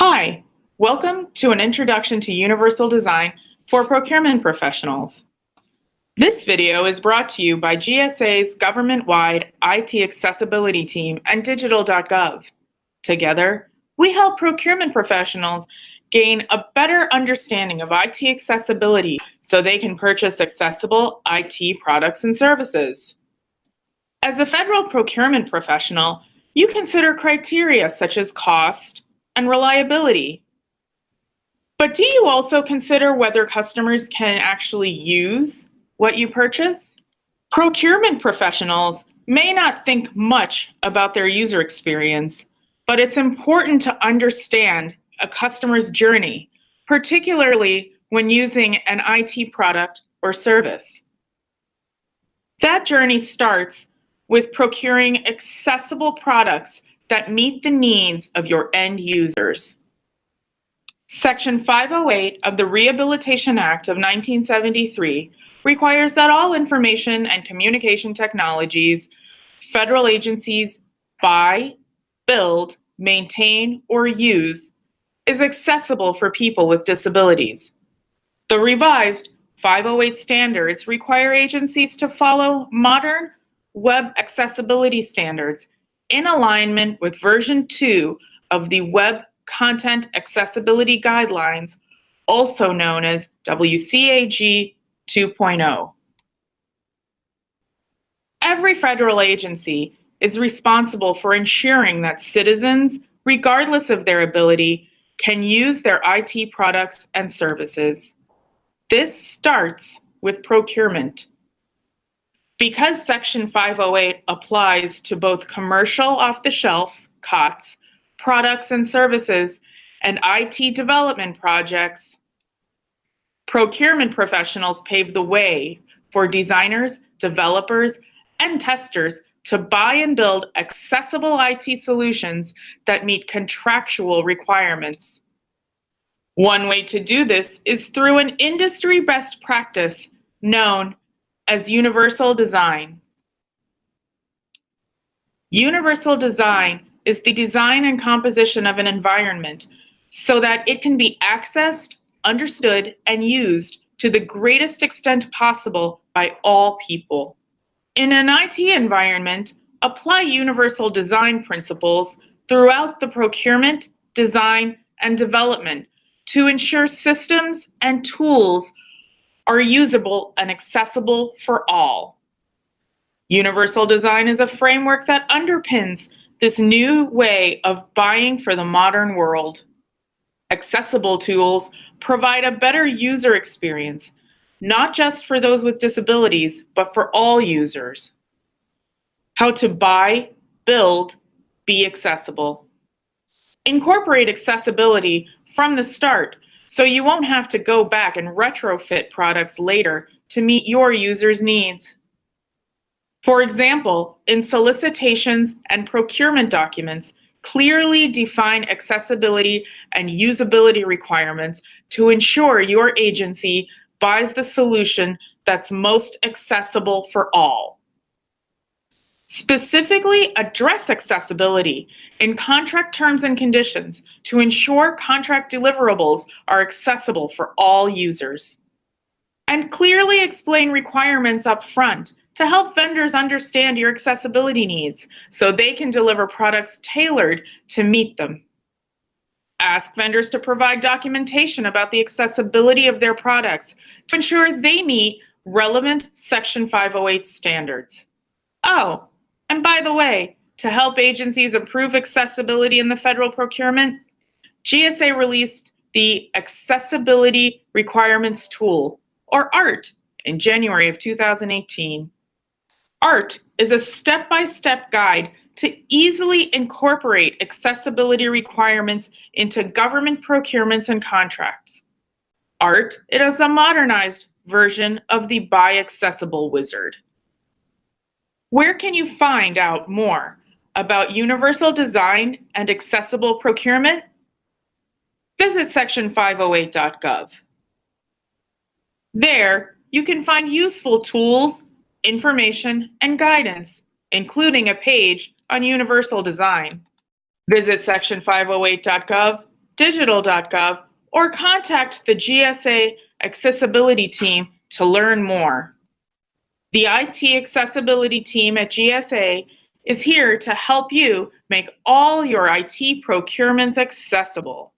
Hi, welcome to an introduction to universal design for procurement professionals. This video is brought to you by GSA's government-wide IT accessibility team and digital.gov. Together, we help procurement professionals gain a better understanding of IT accessibility so they can purchase accessible IT products and services. As a federal procurement professional, you consider criteria such as cost and reliability. But do you also consider whether customers can actually use what you purchase? Procurement professionals may not think much about their user experience, but it's important to understand a customer's journey, particularly when using an IT product or service. That journey starts with procuring accessible products that meet the needs of your end users. Section 508 of the Rehabilitation Act of 1973 requires that all information and communication technologies federal agencies buy, build, maintain, or use is accessible for people with disabilities. The revised 508 standards require agencies to follow modern web accessibility standards in alignment with version 2 of the Web Content Accessibility Guidelines, also known as WCAG 2.0. Every federal agency is responsible for ensuring that citizens, regardless of their ability, can use their IT products and services. This starts with procurement. Because Section 508 applies to both commercial off-the-shelf COTS, products and services, and IT development projects, procurement professionals pave the way for designers, developers, and testers to buy and build accessible IT solutions that meet contractual requirements. One way to do this is through an industry best practice known as universal design. Universal design is the design and composition of an environment so that it can be accessed, understood, and used to the greatest extent possible by all people. In an IT environment, apply universal design principles throughout the procurement, design, and development to ensure systems and tools are usable and accessible for all. Universal design is a framework that underpins this new way of buying for the modern world. Accessible tools provide a better user experience, not just for those with disabilities, but for all users. How to buy, build, be accessible. Incorporate accessibility from the start so you won't have to go back and retrofit products later to meet your users' needs. For example, in solicitations and procurement documents, clearly define accessibility and usability requirements to ensure your agency buys the solution that's most accessible for all. Specifically address accessibility in contract terms and conditions to ensure contract deliverables are accessible for all users. And clearly explain requirements up front to help vendors understand your accessibility needs so they can deliver products tailored to meet them. Ask vendors to provide documentation about the accessibility of their products to ensure they meet relevant Section 508 standards. Oh, and by the way, to help agencies improve accessibility in the federal procurement, GSA released the Accessibility Requirements Tool, or ART, in January of 2018. ART is a step-by-step guide to easily incorporate accessibility requirements into government procurements and contracts. ART is a modernized version of the Buy Accessible wizard. Where can you find out more about universal design and accessible procurement? Visit section 508.gov. There, you can find useful tools, information, and guidance, including a page on universal design. Visit section 508.gov digital.gov, or contact the GSA Accessibility Team to learn more. The IT Accessibility Team at GSA is here to help you make all your IT procurements accessible.